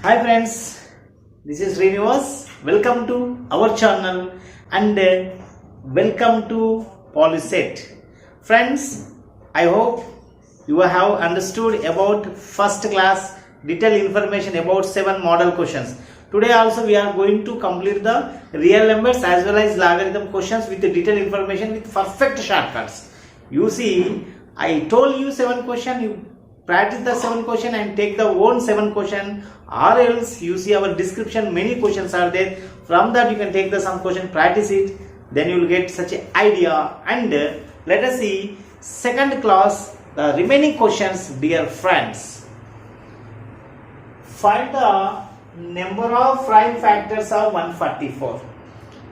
Hi friends, this is Srinivas. Welcome to our channel and welcome to Polyset. Friends, I hope you have understood about first class detailed information about 7 model questions. Today also we are going to complete the real numbers as well as logarithm questions with the detailed information with perfect shortcuts. You see, I told you 7 questions. You practice the 7 question and take the own 7 question, or else you see our description, many questions are there. From that you can take the some question, practice it, then you will get such an idea. And let us see second class the remaining questions. Dear friends, find the number of prime factors of 144.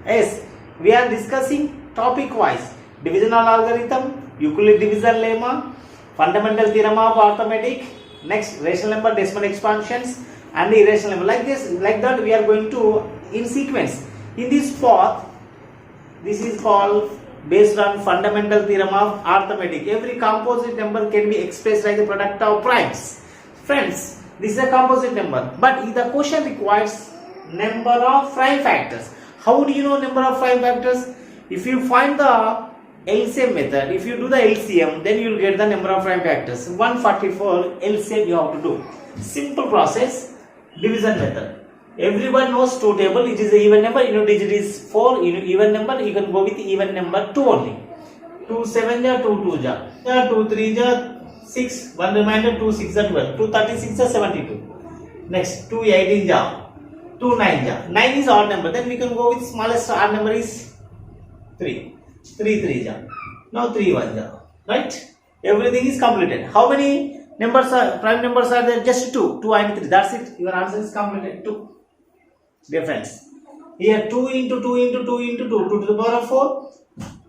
Yes, we are discussing topic wise: divisional algorithm, Euclid division lemma, fundamental theorem of arithmetic, next rational number, decimal expansions, and irrational number. Like that we are going to in sequence. In this path, this is called based on fundamental theorem of arithmetic. Every composite number can be expressed like the product of primes. Friends, this is a composite number, but the question requires number of prime factors. How do you know number of prime factors? If you find the LCM method, if you do the LCM, then you will get the number of prime factors. 144 LCM you have to do. Simple process, division method. Everyone knows 2 table, it is a even number, digit is 4, even number, you can go with even number 2 only. 2 7 ja, 2 2 ja, 2 3 ja, 6, 1 reminder, 2 6 ja, 12, 2 36 ja, 72. Next, 2 18 ja, 2 9 ja, 9 is odd number, then we can go with smallest odd number is 3. 3 3 ja, now 3 1 ja, right? Everything is completed. How many numbers are prime numbers are there? Just 2 and 3, that's it. Your answer is completed. 2. Dear friends, here 2 into 2 into 2 into 2, 2 to the power of 4,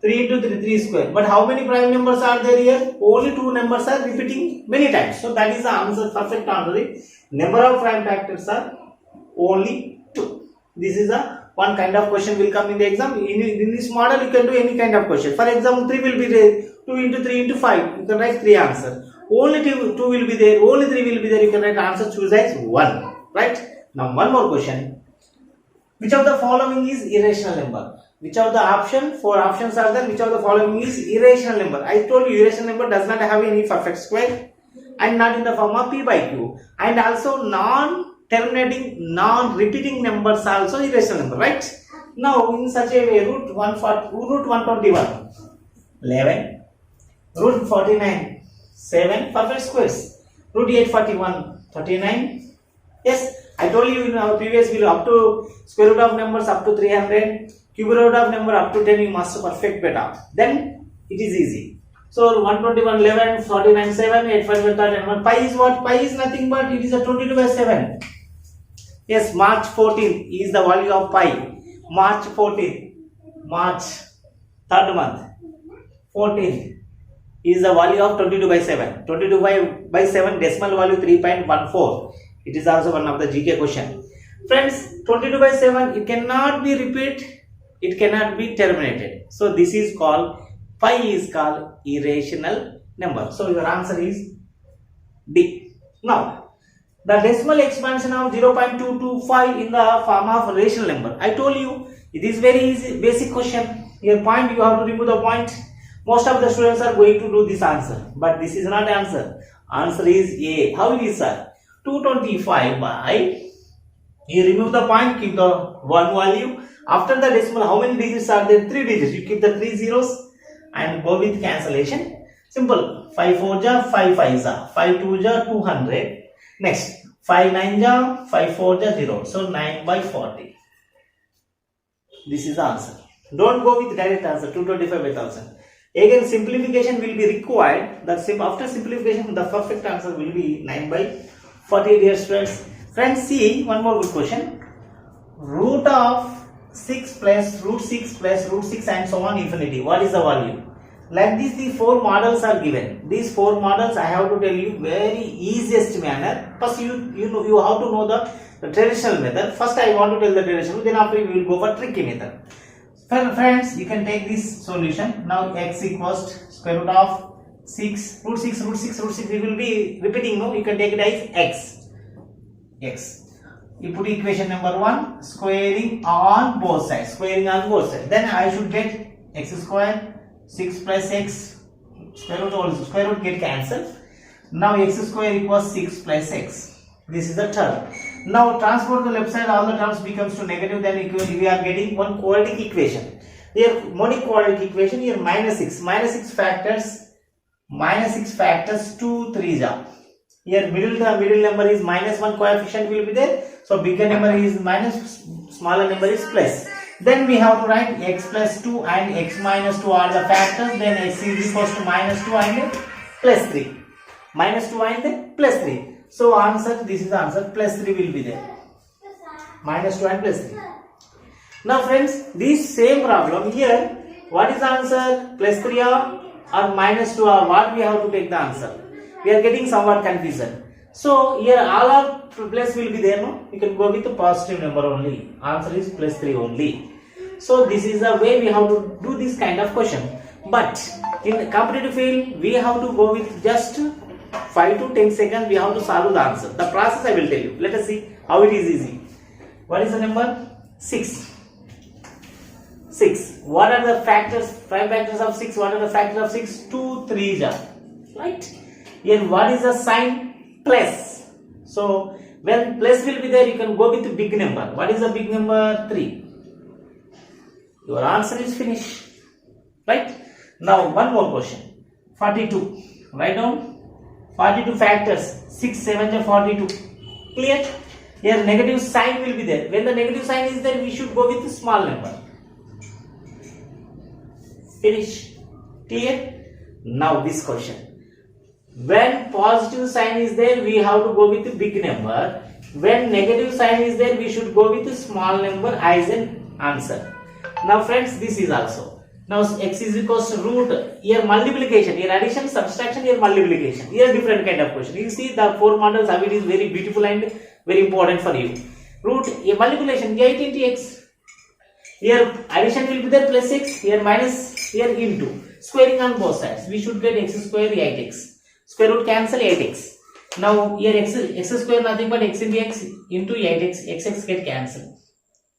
3 into 3, 3 square. But how many prime numbers are there here? Only 2 numbers are repeating many times. So that is the answer, perfect answer. Number of prime factors are only 2. This is a one kind of question will come in the exam. In this model you can do any kind of question. For example, 3 will be there, 2 into 3 into 5, you can write 3 answer. Only 2 will be there, only 3 will be there, you can write answer, choose as 1. Right? Now one more question. Which of the following is irrational number? Which of the option? 4 options are there. Which of the following is irrational number? I told you irrational number does not have any perfect square and not in the form of p by q, and also non-terminating, non-repeating numbers are also irrational number, right? Now in such a way, root 121 11, root 49 7 perfect squares, root 841 39. Yes, I told you in our previous video, up to square root of numbers up to 300, cube root of number up to 10, you must perfect beta. Then it is easy. So 121 11 49 7 841 31. Pi is what? Pi is nothing but it is a 22 by 7. Yes, March 14th is the value of pi. March 14th, March 3rd month, 14th is the value of 22 by 7. 22 by 7 decimal value 3.14. It is also one of the GK question. Friends, 22 by 7, it cannot be repeated, it cannot be terminated. So this is called, pi is called irrational number. So your answer is D. Now, the decimal expansion of 0.225 in the form of rational number. I told you, it is very easy, basic question. Here point, you have to remove the point. Most of the students are going to do this answer, but this is not answer. Answer is A. How it is, sir? 225 by, you remove the point, keep the 1 value. After the decimal, how many digits are there? 3 digits. You keep the 3 zeros and go with cancellation. Simple. 5 4 ja, 5 5 ja, 5 2 ja, 200. Next, 5 9 ja, 5 4 ja, 0. So 9 by 40. This is the answer. Don't go with direct answer, 225 by 1000. Again, simplification will be required. That after simplification, the perfect answer will be 9 by 40, dear students. Friends, see one more good question. Root of 6 plus root 6 plus root 6 and so on infinity. What is the value? Like this, the 4 models are given. These 4 models I have to tell you very easiest manner. First, you have to know the traditional method. First, I want to tell the traditional. Then after we will go for tricky method. Friends, you can take this solution. Now x equals square root of 6, root 6, we will be repeating, no? You can take it as x. You put equation number 1, squaring on both sides. Squaring on both sides. Then I should get x square, 6 plus x, square root get cancelled. Now x square equals 6 plus x. This is the term. Now transport the left side, all the terms becomes to negative, then we are getting one quadratic equation. Here monic quadratic equation, here minus 6 factors, 2 3s are. Here the middle number is minus 1 coefficient will be there. So bigger number is minus, smaller number is plus. Then we have to write x plus 2 and x minus 2 are the factors. Then x is equals to minus 2 and plus 3. Minus 2 and plus 3. So answer, this is the answer, plus 3 will be there. Minus 2 and plus 3. Now friends, this same problem here, what is the answer? Plus 3 or minus 2 or what we have to take the answer? We are getting somewhat confusion. So here all our plus will be there, no? You can go with the positive number only. Answer is plus 3 only. So this is the way we have to do this kind of question. But in the competitive field, we have to go with just 5 to 10 seconds. We have to solve the answer. The process I will tell you. Let us see how it is easy. What is the number? 6. 6. What are the factors? 5 factors of 6. What are the factors of 6? 2 3s are. Right? Here what is the sign? Plus. So when plus will be there, you can go with the big number. What is the big number? 3. Your answer is finished. Right? Now one more question. 42. Write down 42 factors. 6 7 are 42. Clear? Here negative sign will be there. When the negative sign is there, we should go with the small number. Finish. Clear? Now this question. When positive sign is there, we have to go with the big number. When negative sign is there, we should go with the small number as an answer. Now friends, this is also. Now x is equals to root, here multiplication, here addition, subtraction, here multiplication. Here different kind of question. You see the 4 models, how it is very beautiful and very important for you. Root, here multiplication, 8 into x. Here addition will be there plus 6, here minus, here into. Squaring on both sides. We should get x square 8x. Square root cancel 8x. Now here x square nothing but x into x into 8x. X get cancelled.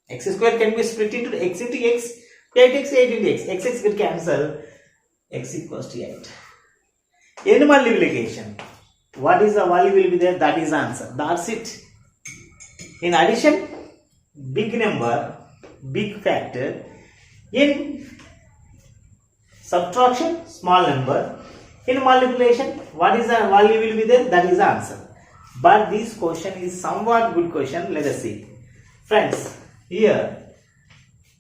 X square can be split into x into x. 8x 8 into x. X get cancelled. X equals to 8. In multiplication, what is the value will be there? That is the answer. That's it. In addition, big number, big factor. In subtraction, small number. In multiplication, what is the value will be there? That is the answer. But this question is somewhat good question. Let us see. Friends, here,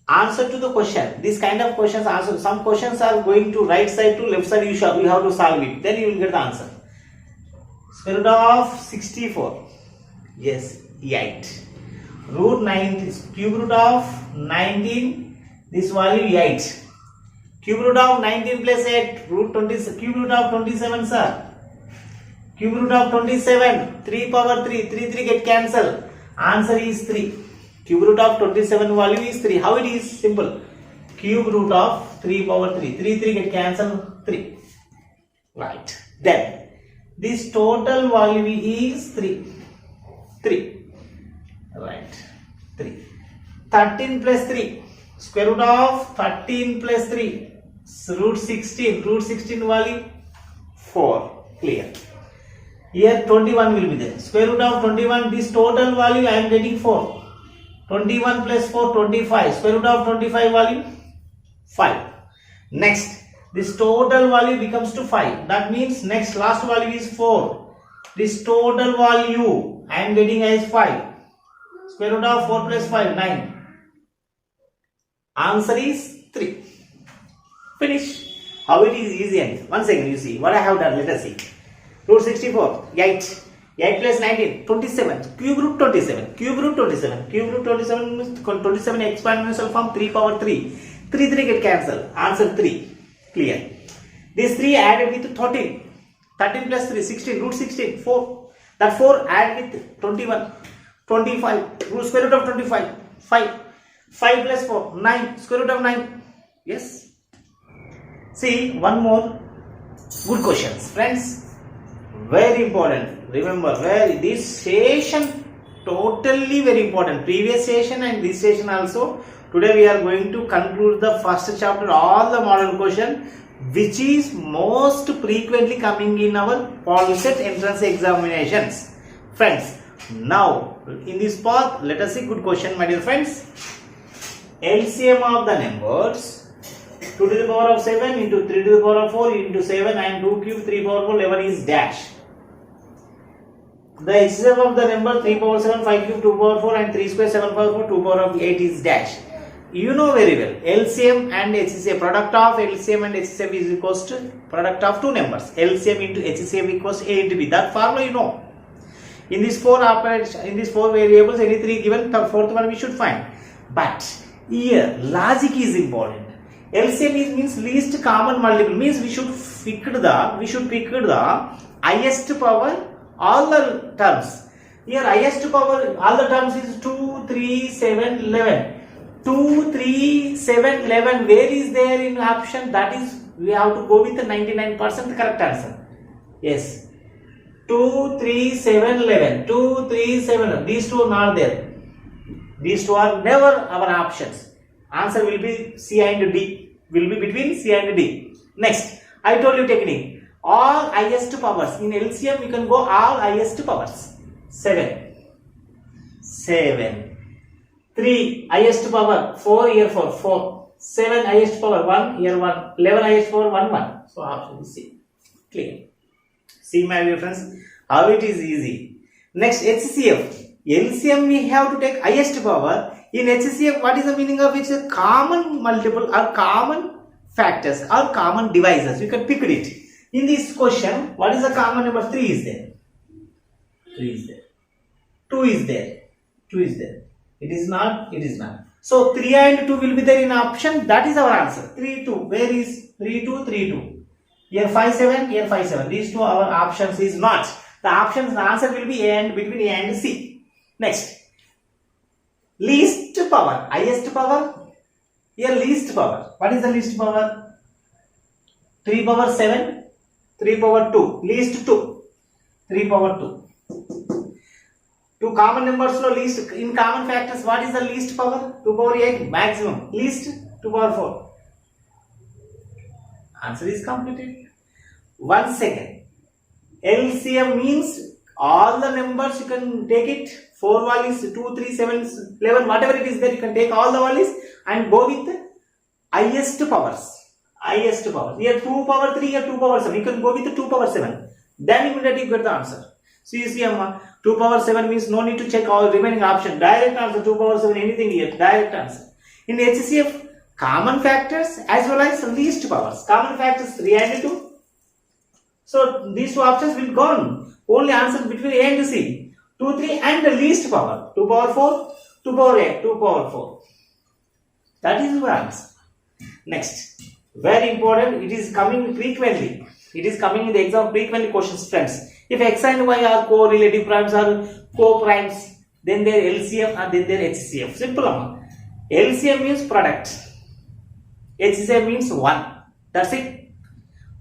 answer to the question. This kind of questions, answer. Some questions are going to right side to left side. You have to solve it. Then you will get the answer. Square root of 64. Yes, 8. Root 9, cube root of 19. This value 8. Cube root of 19 plus 8, root 20, cube root of 27, sir. Cube root of 27, 3 power 3, 3 get cancelled. Answer is 3. Cube root of 27 value is 3. How it is? Simple. Cube root of 3 power 3, 3 get cancelled, 3. Right. Then, this total value is 3. 3. Right. 3. 13 plus 3. Square root of 13 plus 3. Root 16. Root 16 value 4. Clear. Here 21 will be there. Square root of 21. This total value I am getting 4. 21 plus 4, 25. Square root of 25 value 5. Next, this total value becomes to 5. That means next last value is 4. This total value I am getting as 5. Square root of 4 plus 5, 9. Answer is 3. Finish. How it is easy and once again you see what I have done. Let us see. Root 64, 8. 8 plus 19, 27. Cube root 27. Cube root 27. Cube root 27 means 27 exponential form 3 power 3. 3 get cancelled. Answer 3. Clear. This 3 added with 13. 13 plus 3, 16. Root 16, 4. That 4 add with 21. 25. Root square root of 25. 5. 5 plus 4, 9. Square root of 9. Yes. See, one more good questions. Friends, very important. Remember, this session totally very important. Previous session and this session also. Today we are going to conclude the first chapter, all the model question, which is most frequently coming in our POLCET entrance examinations. Friends, now in this part, let us see good question, my dear friends. LCM of the numbers 2 to the power of 7 into 3 to the power of 4 into 7 and 2 cube 3 power 4 11 is dash. The HCF of the number 3 power 7 5 cube 2 power 4 and 3 square 7 power 4 2 power of 8 is dash. You know very well, LCM and HCF, product of LCM and HCF is equals to product of two numbers. LCM into HCF equals A into B. That formula you know. In these four variables, any three given, the fourth one we should find. But here logic is important. LCM means least common multiple, means we should pick the highest power all the terms. Here highest power all the terms is 2, 3, 7, 11. 2, 3, 7, 11. Where is there in option? That is, we have to go with the 99% correct answer. Yes. 2, 3, 7, 11. 2, 3, 7. These two are not there. These two are never our options. Answer will be C and D. Will be between C and D. Next, I told you technique. All highest powers. In LCM, you can go all highest powers. 7. 3 highest power. 4 here 4. 7 highest power. 1 here 1. 11 highest power 1 1. So option is C. Clear. See my dear friends, how it is easy. Next, HCF. LCM we have to take highest power. In HCF, what is the meaning of it? It's a common multiple or common factors or common divisors. You can pick it. In this question, what is the common number? 3 is there. 3 is there. 2 is there. 2 is there. It is not. It is not. So 3 and 2 will be there in option. That is our answer. 3 2. Where is 3 2 3 2? Here 5 7. Here 5 7. These two our options is not. The options, the answer will be A and between A and C. Next. Least power. Highest power. Here least power. What is the least power? 3 power 7. 3 power 2. Least 2. 3 power 2. Two common numbers no least. In common factors, what is the least power? 2 power 8 maximum. Least 2 power 4. Answer is completed. 1 second. LCM means all the numbers you can take it. 4 values, 2, 3, 7, 11, whatever it is there, you can take all the values and go with the highest powers. Highest power. Here 2 power 3, here 2 power 7. You can go with the 2 power 7. Then immediately you get the answer. So you see, 2 power 7 means no need to check all remaining options. Direct answer, 2 power 7, anything here. Direct answer. In HCF, common factors as well as least powers. Common factors 3 and 2. So these two options will gone. Only answer between A and C. 2, 3 and the least power. 2 power 4, 2 power 8, 2 power 4. That is your answer. Next. Very important. It is coming frequently. It is coming in the exam frequently questions, friends. If X and Y are correlative primes or co-primes, then their LCM and then their HCF. Simple. LCM means product. HCF means 1. That's it.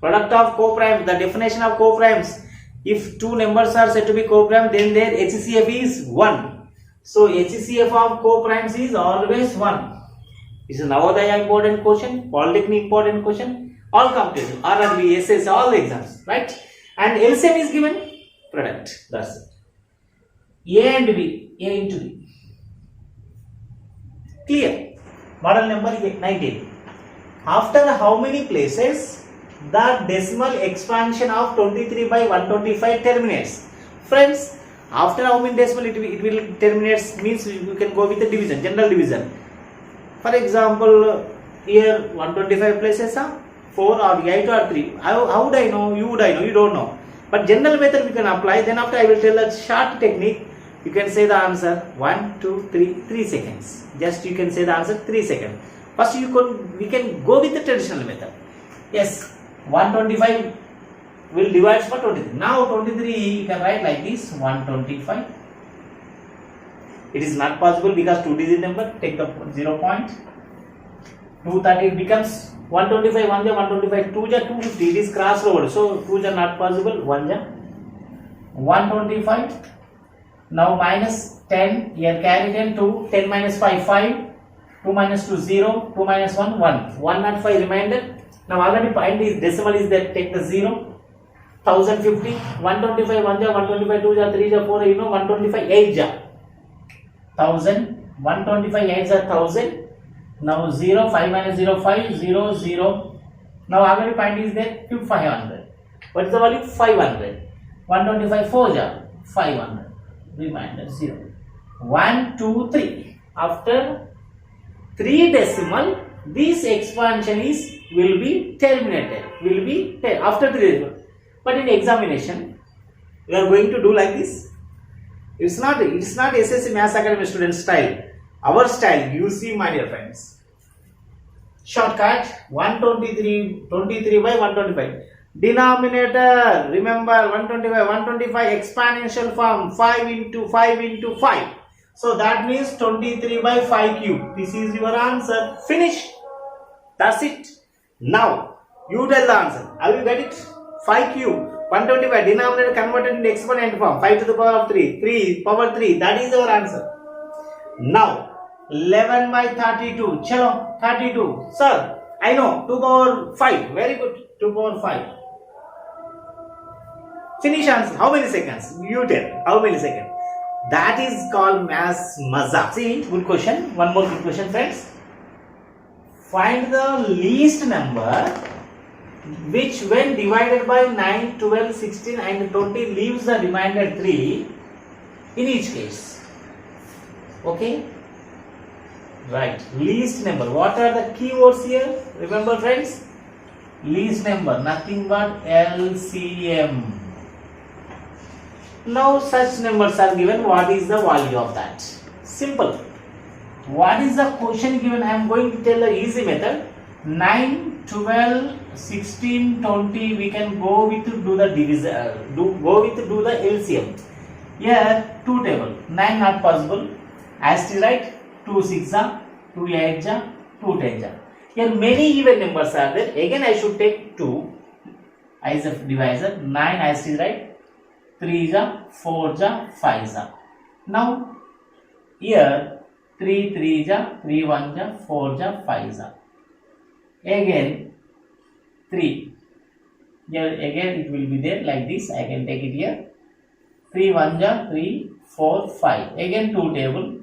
Product of co-primes. The definition of co-primes. If two numbers are said to be co-prime, then their HCF is 1. So HCF of co-primes is always 1. This is Navodaya important question, Polytechnic important question, all competitive, RRB, SS, all the exams, right? And LCM is given product. That's it. A and B, A into B. Clear. Model number 19. After how many places the decimal expansion of 23 by 125 terminates? Friends, after how many decimal it will terminates means you can go with the division, general division. For example, here 125 places are 4 or 8 or 3. How would I know? You would I know? You don't know. But general method we can apply. Then after I will tell a short technique. You can say the answer 1, 2, 3, 3 seconds. Just you can say the answer 3 seconds. First we can go with the traditional method. Yes, 125 will divide for 23. Now 23 you can write like this 125. It is not possible because 2 digit number, take the 0 point. 230 becomes 125, 1 ja 125, 2 ja 250. It is crossroad, so 2 ja not possible, 1 ja 125. Now minus 10, here carry 10, 2, 10 minus 5, 5, 2 minus 2, 0, 2 minus 1, 1. 1 not 5 remainder. Now already point is decimal is there, take the 0. 1050, 125, 1 ja, 125, 2 ja, 3 ja, 4, you know, 125, 8 ja. 1000, 125, 8 ja, 1000. Now 0, 5 minus 0, 5, 0, 0. Now already point is there, 500. What is the value? 500. 125, 4 ja, 500. Remainder 0. 1, 2, 3. After 3 decimal, this expansion will be terminated. After 3 decimal. But in examination, we are going to do like this. It's not SSC Maths Academy student style. Our style, you see, my dear friends. Shortcut 123 by 125. Denominator, remember 125 exponential form 5 into 5 into 5. So that means 23 by 5 cube. This is your answer. Finish. That's it. Now you tell the answer. Have you got it? 5 cube, 125 denominator converted into exponent form, 5 to the power of 3, 3 power 3, that is our answer. Now 11 by 32, chalo 32, sir, I know 2 power 5, very good, 2 power 5. Finish answer. How many seconds? You tell. How many seconds? That is called maths maza. See, good question. One more good question, friends. Find the least number which when divided by 9, 12, 16 and 20 leaves the remainder 3 in each case. Okay? Right. Least number. What are the keywords here? Remember, friends? Least number. Nothing but LCM. Now such numbers are given. What is the value of that? Simple. What is the question given? I am going to tell the easy method. 9, 12, 16, 20, we can go with do the division, do the LCM. Here 2 table, 9 not possible. As to right, 2 6 ja, 2 8 ja, 2 10 ja. Here many even numbers are there. Again I should take 2 as a divisor. 9 as is right, 3 ja, 4 ja, 5 ja. Now here 3 3 ja, 3 1 ja, 4 ja, 5 ja. Again 3, here again it will be there like this. I can take it here. 3 1 ja, 3 4 5. Again 2 table,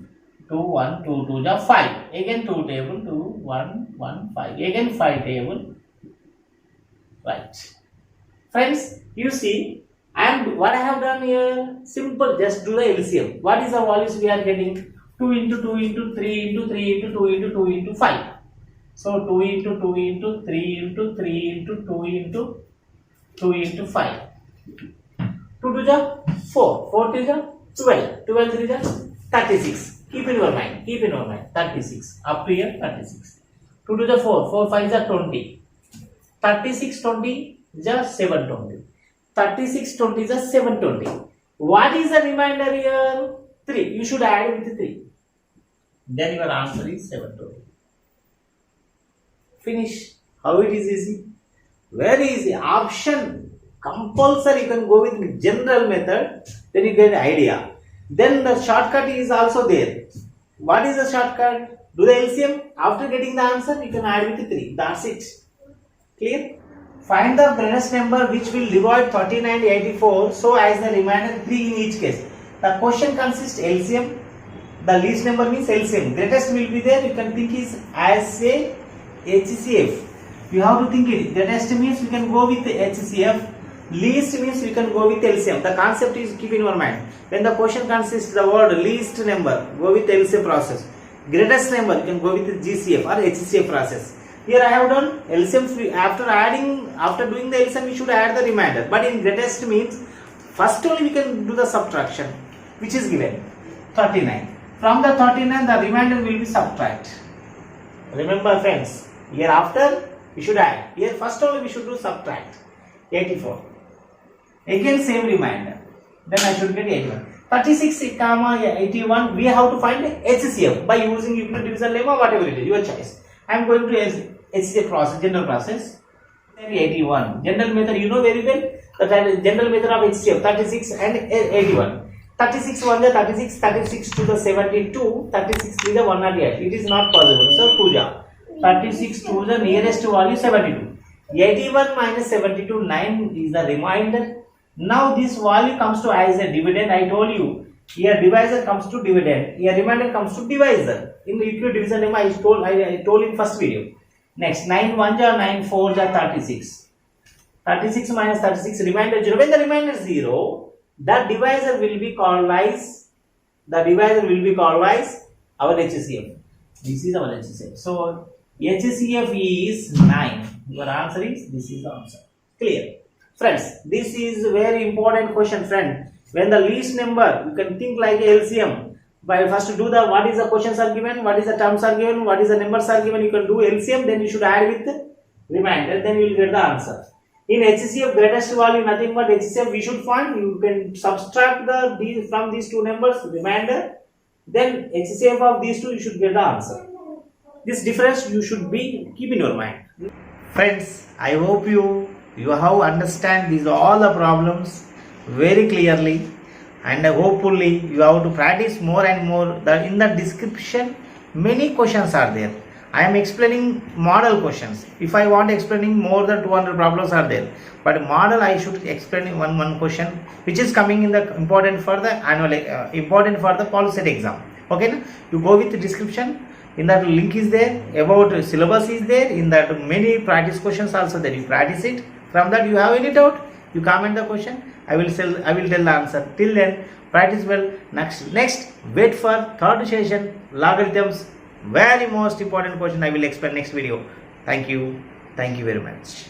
2 1 2 2 ja, 5. Again 2 table, 2 1 1 5. Again 5 table. Right, friends, you see, what I have done here, simple, just do the LCM. What is the values we are getting? 2 into 2 into 3 into 3 into 2 into 2 into 5. So 2 into 2 into 3 into 3 into 2 into 2 into 5. 2 to the 4, 4 to the 12, 12 to the 36. Keep in your mind, 36. Up to here 36. 2 to the 4, 4 5 is 20. 36 20 is 720. 36 20 is 720. What is the remainder here? 3. You should add with 3. Then your answer is 720. Finish. How it is easy? Very easy. Option compulsory. You can go with general method. Then you get idea. Then the shortcut is also there. What is the shortcut? Do the LCM. After getting the answer, you can add with 3. That's it. Clear? Find the greatest number which will divide 39 and 84 so as the remainder 3 in each case. The question consists LCM. The least number means LCM. Greatest will be there. You can think is as a HCF. You have to think it. Greatest means you can go with HCF. Least means you can go with LCM. The concept is keep in your mind. When the question consists the word least number, go with LCM process. Greatest number, you can go with GCF or HCF process. Here I have done LCM. After doing the LCM, we should add the remainder. But in greatest means first only we can do the subtraction, which is given 39. From the 39, the remainder will be subtract. Remember, friends. Hereafter we should add. Here first only we should do subtract. 84. Again same remainder. Then I should get 81. 36, 81. We have to find HCF by using Euclid division lemma, whatever it is, your choice. I am going to HCF process, general process. 81. General method you know very well. The general method of HCF 36 and 81. 36 1 the 36, 36 to the 72, 36 3 the 108. It is not possible. So Pooja, 36 to the nearest value 72. 81 minus 72, 9 is the remainder. Now this value comes to as a dividend. I told you here divisor comes to dividend, here remainder comes to divisor. In the Euclid division lemma I told in first video. Next 9 1 are 9 4 are 36. 36 minus 36 remainder 0. When the remainder is 0, that divisor will be called as our HCF. This is our HCF. So HCF is 9. Your answer is, this is the answer. Clear? Friends, this is a very important question, friend. When the least number, you can think like LCM. By first do the what is the questions are given, what is the terms are given, what is the numbers are given, you can do LCM, then you should add with remainder, then you will get the answer. In HCF greatest value, nothing but HCF we should find. You can subtract from these two numbers, remainder, then HCF of these two, you should get the answer. This difference you should keep in your mind. Friends, I hope you have understand these all the problems very clearly, and hopefully you have to practice more and more. In the description many questions are there. I am explaining model questions. If I want explaining more than 200 problems are there, but model I should explain one question which is coming in the important for the annual important for the POLCET exam. Okay, you go with the description. In that link is there, about syllabus is there, in that many practice questions also there. You practice it. From that you have any doubt, you comment the question. I will tell the answer. Till then, practice well. Next wait for third session, logarithms. Very most important question I will explain next video. Thank you very much.